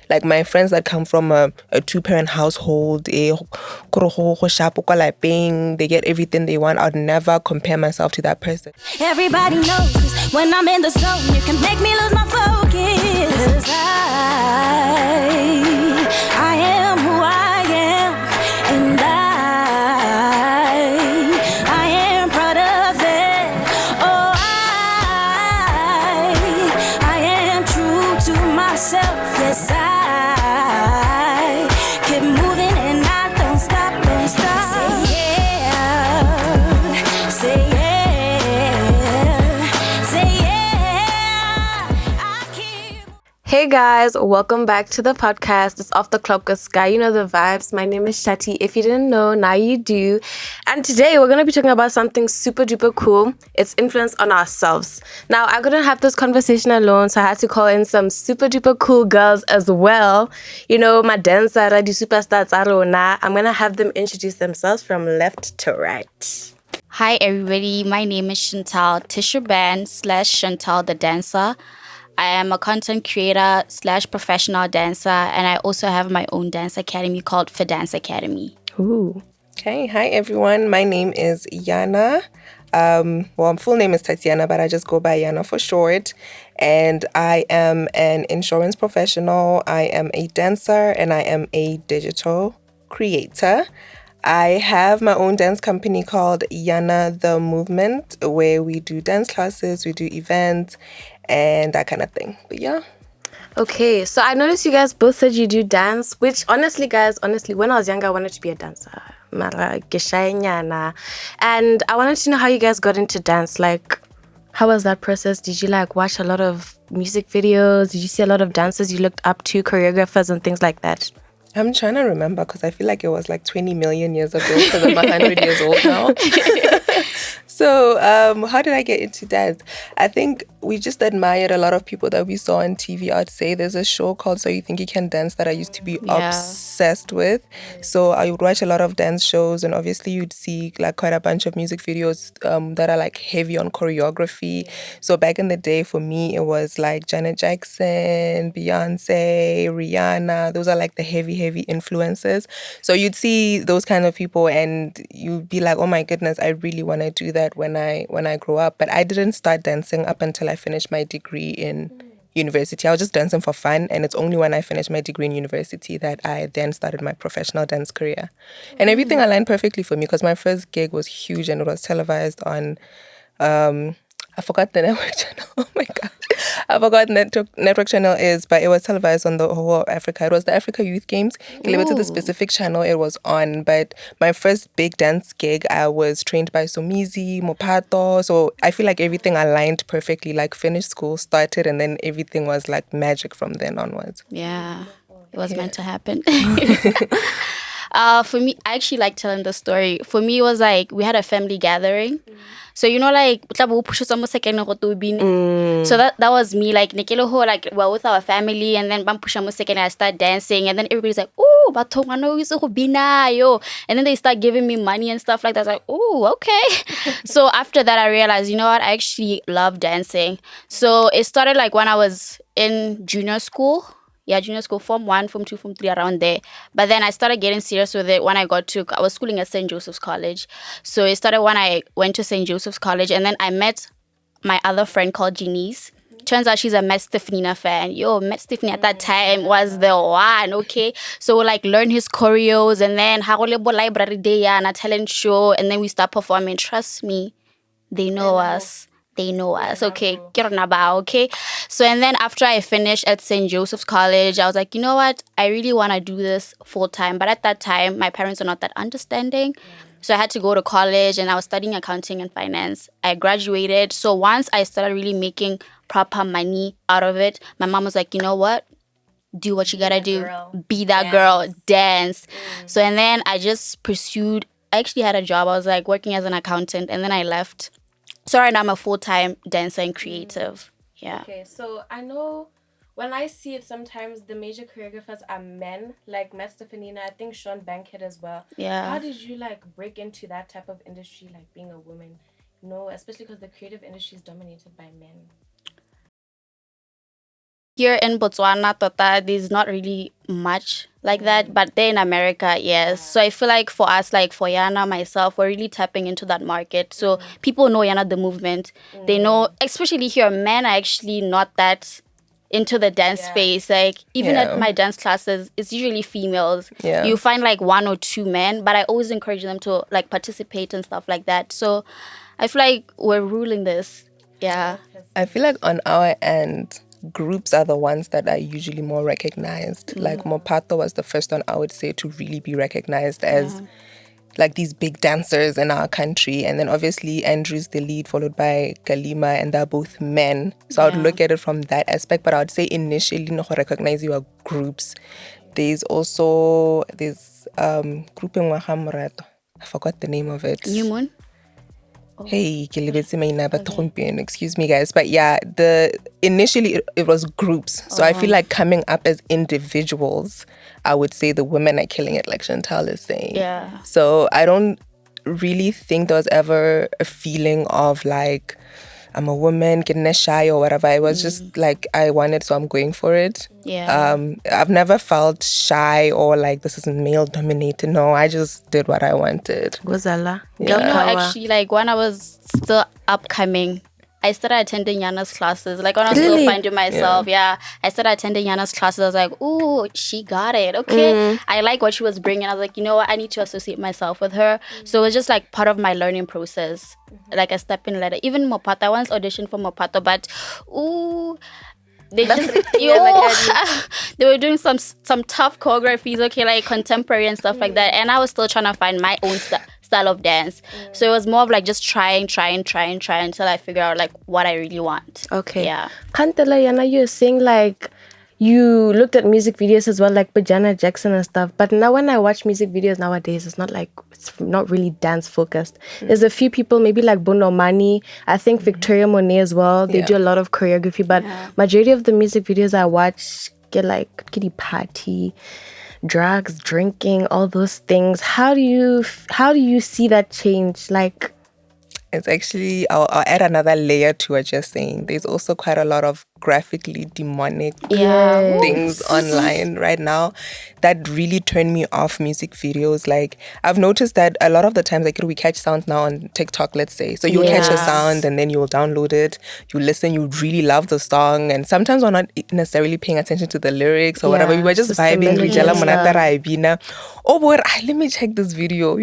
Like my friends that come from a two-parent household, they get everything they want. I'd never compare myself to that person. Everybody knows when I'm in the zone, you can make me lose my focus. I am who I am, and I am proud of it. Oh, I am true to myself. Yes, I keep moving and I don't stop, don't stop. Say yeah, say yeah. Hey guys, welcome back to the podcast. It's Off the Clock with Sky. You know the vibes. My name is Shati. If you didn't know, now you do. And today we're going to be talking about something super duper cool. It's influence on ourselves. Now, I couldn't have this conversation alone, so I had to call in some super duper cool girls as well. You know, my dancer, the superstars, Arona. I'm going to have them introduce themselves from left to right. Hi everybody, my name is Chantel, Tisha band / Chantel the dancer. I am a content creator / professional dancer, and I also have my own dance academy called For Dance Academy. Ooh. Okay, hi everyone. My name is Yana. Well, full name is Tatyana, but I just go by Yana for short. And I am an insurance professional. I am a dancer, and I am a digital creator. I have my own dance company called Yana the Movement, where we do dance classes, we do events, and that kind of thing. But yeah. Okay, so I noticed you guys both said you do dance, which honestly, when I was younger, I wanted to be a dancer. Mara ke shy nyana. And I wanted to know how you guys got into dance. Like, how was that process? Did you like watch a lot of music videos? Did you see a lot of dancers you looked up to, choreographers and things like that? I'm trying to remember because I feel like it was like 20 million years ago because I'm 100 years old now. So how did I get into dance? I think we just admired a lot of people that we saw on TV. I'd say there's a show called So You Think You Can Dance that I used to be obsessed with. So I would watch a lot of dance shows, and obviously you'd see like quite a bunch of music videos that are like heavy on choreography. So back in the day for me, it was like Janet Jackson, Beyonce, Rihanna. Those are like the heavy influences. So you'd see those kind of people and you'd be like, oh my goodness, I really want to do that when I grow up. But I didn't start dancing up until I finished my degree in university. I was just dancing for fun, and it's only when I finished my degree in university that I then started my professional dance career. And everything aligned perfectly for me because my first gig was huge and it was televised on I forgot the network channel. Oh my God. I forgot network channel is, but it was televised on the whole of Africa. It was the Africa Youth Games. Delivered to the specific channel it was on. But my first big dance gig, I was trained by Somizi, Mopato. So I feel like everything aligned perfectly. Like finished school, started, and then everything was like magic from then onwards. Yeah, it was meant to happen. For me, I actually like telling the story. For me, it was like we had a family gathering. So, you know, like, so that was me, like, we're with our family, and then I start dancing, and then everybody's like, oh, and then they start giving me money and stuff like that. I was like, oh, okay. So after that, I realized, you know what, I actually love dancing. So it started like when I was in junior school. Yeah, junior school, Form 1, Form 2, Form 3, around there. But then I started getting serious with it when I was schooling at St. Joseph's College. So it started when I went to St. Joseph's College, and then I met my other friend called Janice. Turns out she's a Met Stefanina fan. Met Stephanie at that time was the one, okay? So we like learn his choreos, and then library day and a talent show, and then we start performing. Trust me, they know us. They know us, okay? Okay? So, and then after I finished at St. Joseph's College, I was like, you know what? I really want to do this full time. But at that time, my parents were not that understanding. So I had to go to college, and I was studying accounting and finance. I graduated. So once I started really making proper money out of it, my mom was like, you know what? Do what you gotta do. Be that girl. Dance. So, and then I just pursued. I actually had a job. I was like working as an accountant, and then I left. So right now I'm a full-time dancer and creative. Yeah. Okay, so I know when I see it, sometimes the major choreographers are men, like Matt Stefanina, I think Sean Bankhead as well. Yeah. How did you like break into that type of industry, like being a woman? You know, especially because the creative industry is dominated by men. here in Botswana, Tota, there's not really much like that. But there in America, yes. So I feel like for us, like for Yana, myself, we're really tapping into that market. So people know Yana, the movement. They know, especially here, men are actually not that into the dance space. Like even at my dance classes, it's usually females. Yeah. You find like 1 or 2 men, but I always encourage them to like participate and stuff like that. So I feel like we're ruling this. Yeah. I feel like on our end, groups are the ones that are usually more recognized. Like Mopato was the first one, I would say, to really be recognized as like these big dancers in our country. And then obviously Andrew's the lead, followed by Kalima, and they're both men. So I would look at it from that aspect. But I would say initially, no recognize your groups. There's also this group in Wahamurato. I forgot the name of it. New Moon? Hey, excuse me guys, but yeah, initially it was groups. So I feel like coming up as individuals, I would say the women are killing it, like Chantel is saying. Yeah. So I don't really think there was ever a feeling of like I'm a woman, getting shy or whatever. It was just like I wanted, so I'm going for it. Yeah. I've never felt shy or like this is male dominated. No, I just did what I wanted. Gozala. Yeah. You know, actually, like when I was still upcoming, I started attending Yana's classes. Like when I was still finding myself, I started attending Yana's classes. I was like, ooh, she got it. Okay. I like what she was bringing. I was like, you know what? I need to associate myself with her. So it was just like part of my learning process, like a stepping ladder. Even Mopato, I once auditioned for Mopato, but ooh, they just they were doing some tough choreographies, okay, like contemporary and stuff like that. And I was still trying to find my own style of dance. So it was more of like just trying until I figure out like what I really want. Okay. Yeah. Kantela, Yana, you're saying like you looked at music videos as well, like Janet Jackson and stuff. But now when I watch music videos nowadays, it's not really dance focused. There's a few people, maybe like Bono Mani, I think Victoria Monet as well. They do a lot of choreography, but majority of the music videos I watch get like kiddie party, drugs, drinking, all those things. How do you see that change? Like, it's actually, I'll add another layer to what you're saying. There's also quite a lot of graphically demonic things online right now that really turn me off music videos. Like, I've noticed that a lot of the times, like, we catch sounds now on TikTok, let's say. So you'll catch a sound and then you'll download it, you listen, you really love the song. And sometimes we're not necessarily paying attention to the lyrics or whatever. We were just vibing. Oh, boy, let me check this video.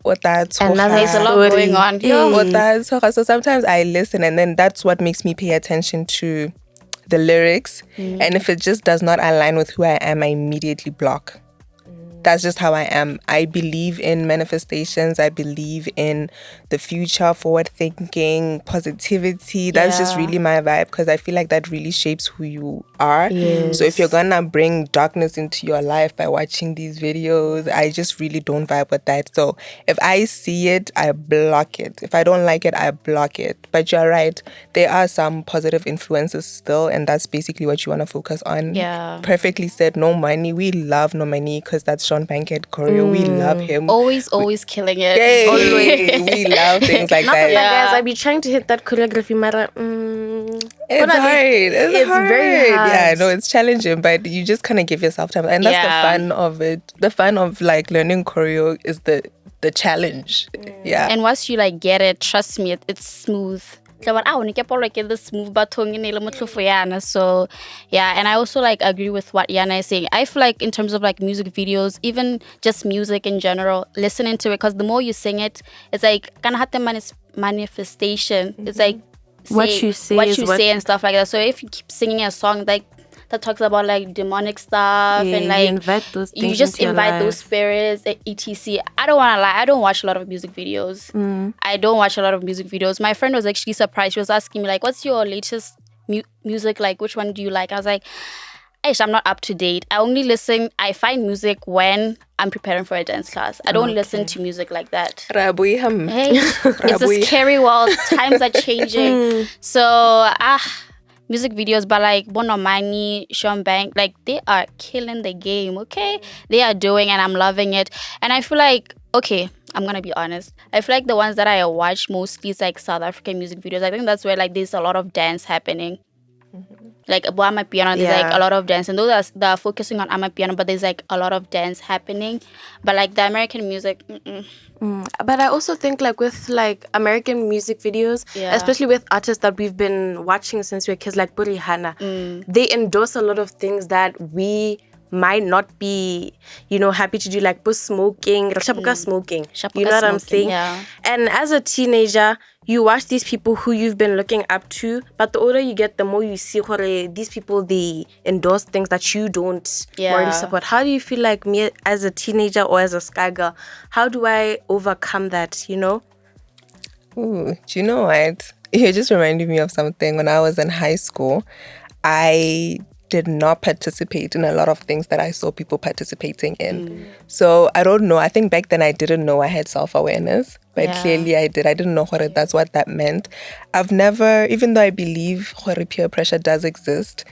What that's and now there's a lot going on. So sometimes I listen and then that's what makes me pay attention to the lyrics. And if it just does not align with who I am, I immediately block. That's just how I am. I believe in manifestations. I believe in the future, forward thinking, positivity. That's just really my vibe because I feel like that really shapes who you are. Yes. So if you're gonna bring darkness into your life by watching these videos, I just really don't vibe with that. So if I see it, I block it. If I don't like it, I block it. But you're right. There are some positive influences still, and that's basically what you want to focus on. Yeah. Perfectly said. No Money. We love No Money because that's Sean Bankhead choreo. We love him. Always killing it. Yay. Always. We love things like that. Guys, I be trying to hit that choreography matter. It's hard. It's very hard. Yeah, no, it's challenging, but you just kind of give yourself time, and that's the fun of it. The fun of like learning choreo is the challenge. Yeah. And once you like get it, trust me, it's smooth. So yeah, and I also like agree with what Yana is saying. I feel like in terms of like music videos, even just music in general, listening to it, because the more you sing it, it's like manifestation. It's like what you say and stuff like that. So if you keep singing a song like that talks about like demonic stuff and like you invite those things, you just invite those spirits, etc. I don't want to lie, I don't watch a lot of music videos. I don't watch a lot of music videos. My friend was actually surprised. She was asking me like, what's your latest music, like which one do you like? I was like, I'm not up to date. I find music when I'm preparing for a dance class. I don't listen to music like that. Hey, it's a scary world. Times are changing. So music videos, but like Bono Mani, Sean Bank, like they are killing the game, okay? They are doing, and I'm loving it. And I feel like, okay, I'm gonna be honest, I feel like the ones that I watch mostly is like South African music videos. I think that's where like there's a lot of dance happening. Like Amapiano, there's like Yeah. a lot of dance, and those that are focusing on Amapiano, but there's like a lot of dance happening. But like the American music, But I also think like with like American music videos, Yeah. especially with artists that we've been watching since we were kids, like Rihanna, they endorse a lot of things that we might not be, happy to do, like smoking, smoking. You know what I'm smoking, saying? yeah. And as a teenager, you watch these people who you've been looking up to, but the older you get, the more you see these people, they endorse things that you don't morally Yeah. support. How do you feel like me as a teenager or as a sky girl? How do I overcome that, Ooh, do you know what? You just reminded me of something. When I was in high school, I did not participate in a lot of things that I saw people participating in. So I don't know. I think back then I didn't know I had self-awareness, but Yeah. clearly I did. I didn't know that's what that meant. I've never, even though I believe peer pressure does exist,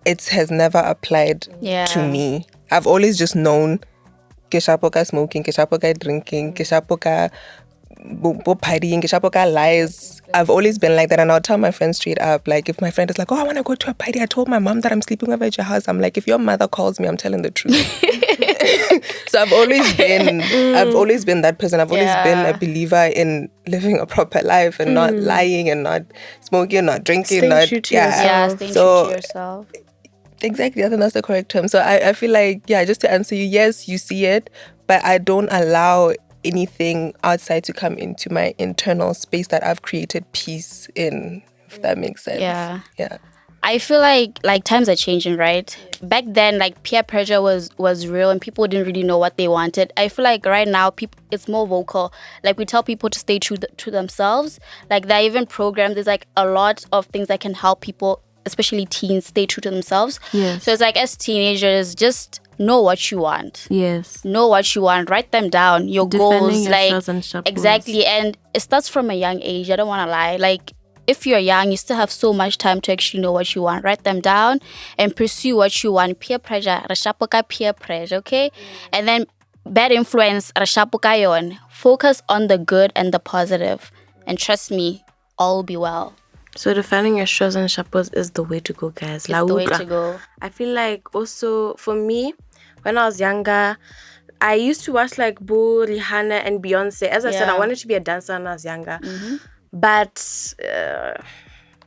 it has never applied Yeah. to me. I've always just known keshapoka smoking, keshapoka drinking, keshapoka partying, keshapoka lies. I've always been like that, and I'll tell my friends straight up. Like, if my friend is like, "Oh, I want to go to a party," I told my mom that I'm sleeping over at your house. I'm like, if your mother calls me, I'm telling the truth. So I've always been that person. I've always been a believer in living a proper life and not lying and not smoking, not drinking, Staying not true to Yeah, yourself. staying So- true to yourself. Exactly, I think that's the correct term. So I feel like, just to answer you, yes, you see it, but I don't allow anything outside to come into my internal space that I've created peace in, if that makes sense. Yeah. Yeah. I feel like times are changing, right? Back then, like peer pressure was real and people didn't really know what they wanted. I feel like right now it's more vocal. Like we tell people to stay true to themselves. Like there are even programs. There's like a lot of things that can help people, especially teens, stay true to themselves. Yes. So it's like as teenagers, just know what you want. Yes. Know what you want. Write them down. Your Defending goals, your like shows and sharp exactly. And it starts from a young age. I don't want to lie. Like if you're young, you still have so much time to actually know what you want. Write them down and pursue what you want. Peer pressure, rashapoka peer pressure, okay? And then bad influence, rashapoka yon. Focus on the good and the positive. And trust me, all will be well. So defining your shows and sharpos is the way to go, guys. It's the way to go. I feel like also for me, when I was younger, I used to watch like Bo, Rihanna, and Beyonce. As I said, I Yeah. wanted to be a dancer when I was younger. But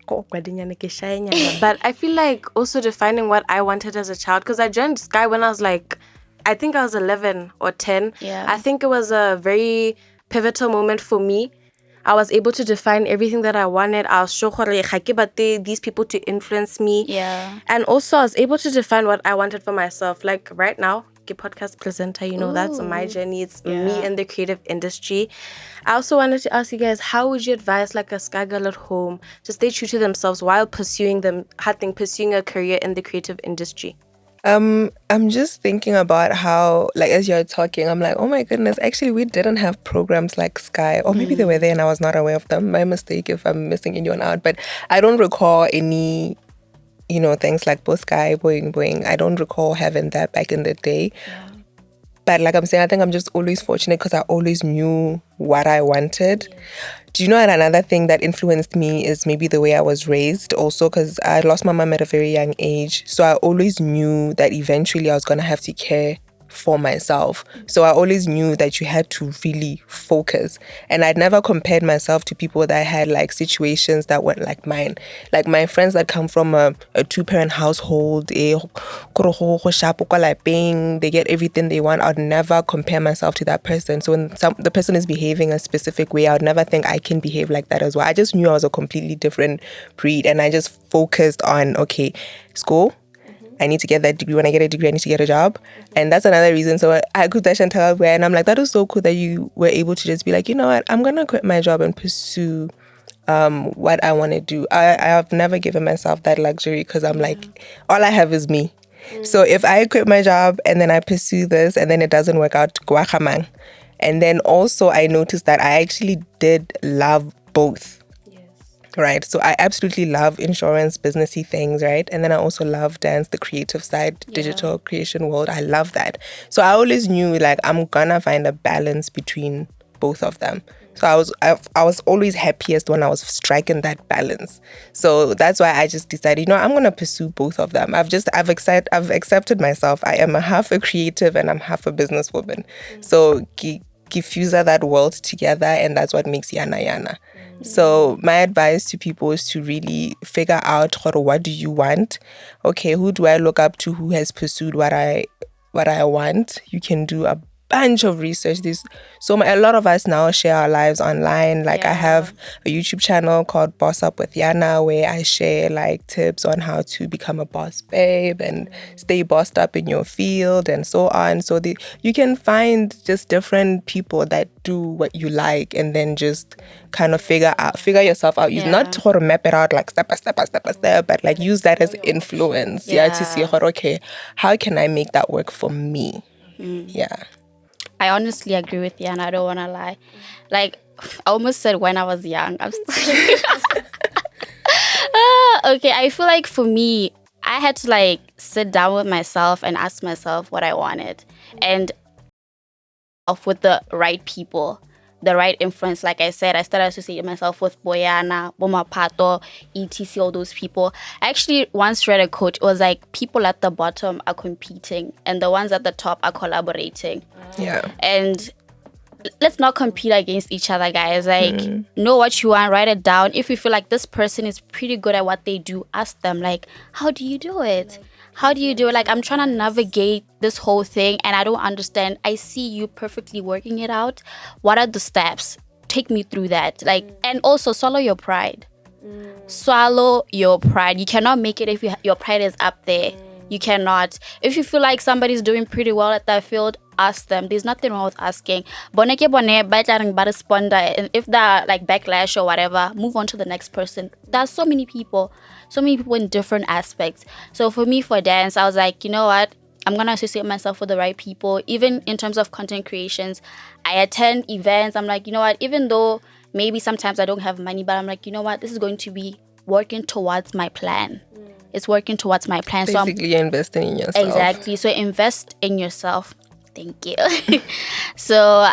but I feel like also defining what I wanted as a child, because I joined Sky when I was like, I think I was 11 or 10. Yeah. I think it was a very pivotal moment for me. I was able to define everything that I wanted. I was sure these people to influence me. Yeah. And also I was able to define what I wanted for myself. Like right now, podcast presenter, that's my journey. It's me in the creative industry. I also wanted to ask you guys, how would you advise like a sky girl at home to stay true to themselves while pursuing a career in the creative industry? I'm just thinking about how, like, as you're talking, I'm like, oh my goodness, actually, we didn't have programs like Sky, or maybe they were there and I was not aware of them. My mistake if I'm missing anyone out, but I don't recall any, things like both Sky, Boing Boing. I don't recall having that back in the day. Yeah. But like I'm saying, I think I'm just always fortunate because I always knew what I wanted. Yeah. Do you know what another thing that influenced me is maybe the way I was raised also, because I lost my mom at a very young age. So I always knew that eventually I was going to have to care for myself. So I always knew that you had to really focus. And I'd never compared myself to people that had like situations that weren't like mine. Like my friends that come from a two-parent household, they get everything they want. I'd never compare myself to that person. So when the person is behaving a specific way, I would never think I can behave like that as well. I just knew I was a completely different breed, and I just focused on, okay, school, I need to get that degree. When I get a degree, I need to get a job. And that's another reason. So I could Chantel where, and I'm like, that is so cool that you were able to just be like, you know what, I'm going to quit my job and pursue what I want to do. I have never given myself that luxury because I'm like, all I have is me. So if I quit my job and then I pursue this and then it doesn't work out, guacamang. And then also I noticed that I actually did love both. Right. So I absolutely love insurance, businessy things, right? And then I also love dance, the creative side, digital creation world. I love that. So I always knew like I'm gonna find a balance between both of them. So I was always happiest when I was striking that balance. So that's why I just decided, I'm gonna pursue both of them. I've accepted myself. I am half a creative and I'm half a businesswoman. So fuse that world together, and that's what makes Yana Yana. So my advice to people is to really figure out what do you want. Okay, who do I look up to who has pursued what I want? You can do a bunch of research. A lot of us now share our lives online. Like I have a YouTube channel called Boss Up with Yana, where I share like tips on how to become a boss babe and stay bossed up in your field and so on. So you can find just different people that do what you like, and then just kind of figure yourself out. You not to map it out like step by step, but like use that as influence. To see okay, how can I make that work for me? Yeah. I honestly agree with Yana. I don't want to lie. Like, I almost said when I was young. I'm still okay, I feel like for me, I had to like sit down with myself and ask myself what I wanted. And with the right people, the right influence. Like I said, I started associating myself with Boyana, Bomapato, etc., all those people. I actually once read a quote. It was like, people at the bottom are competing and the ones at the top are collaborating. Yeah. And let's not compete against each other, guys. Like, know what you want, write it down. If you feel like this person is pretty good at what they do, ask them, like, how do you do it? How do you do it? Like, I'm trying to navigate this whole thing and I don't understand. I see you perfectly working it out. What are the steps? Take me through that. Like, and also swallow your pride. Swallow your pride. You cannot make it if your pride is up there. You cannot. If you feel like somebody's doing pretty well at that field, ask them. There's nothing wrong with asking. And if they're like backlash or whatever, move on to the next person. There's so many people in different aspects. So for me, for dance, I was like, you know what? I'm going to associate myself with the right people. Even in terms of content creations, I attend events. I'm like, you know what? Even though maybe sometimes I don't have money, but I'm like, you know what? This is going to be working towards my plan. It's working towards my plan. Basically, you're investing in yourself. Exactly. So invest in yourself. Thank you. So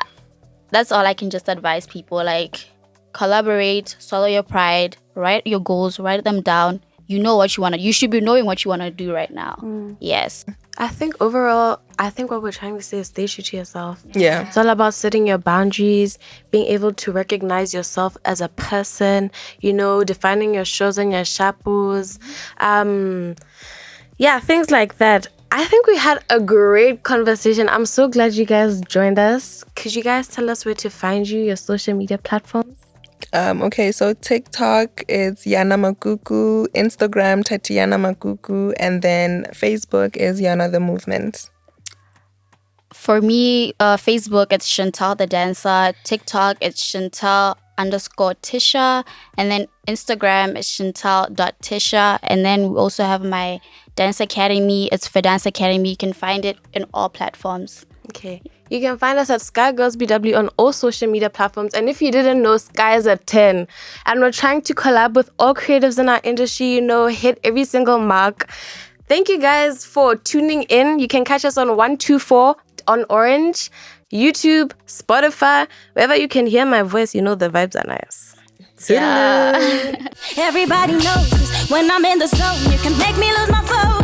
that's all I can just advise people. Like, collaborate, swallow your pride, write your goals, write them down. You know what you want to. You should be knowing what you want to do right now. Yes. I think overall, what we're trying to say is stay true to yourself. Yeah. It's all about setting your boundaries, being able to recognize yourself as a person, defining your shows and your shapus. Things like that. I think we had a great conversation. I'm so glad you guys joined us. Could you guys tell us where to find you, your social media platforms? Okay, so TikTok is Yana Makuku, Instagram Tatyana Makuku, and then Facebook is Yana the Movement. For me, Facebook, it's Chantel the Dancer. TikTok, it's Chantel_Tisha. And then Instagram is Chantel.Tisha. And then we also have my Dance Academy. It's for Dance Academy. You can find it in all platforms. Okay. You can find us at SkyGirlsBW on all social media platforms. And if you didn't know, Sky is at 10. And we're trying to collab with all creatives in our industry, hit every single mark. Thank you guys for tuning in. You can catch us on 124 on Orange, YouTube, Spotify, wherever you can hear my voice, the vibes are nice. Yeah. Everybody knows when I'm in the zone, you can make me lose my focus.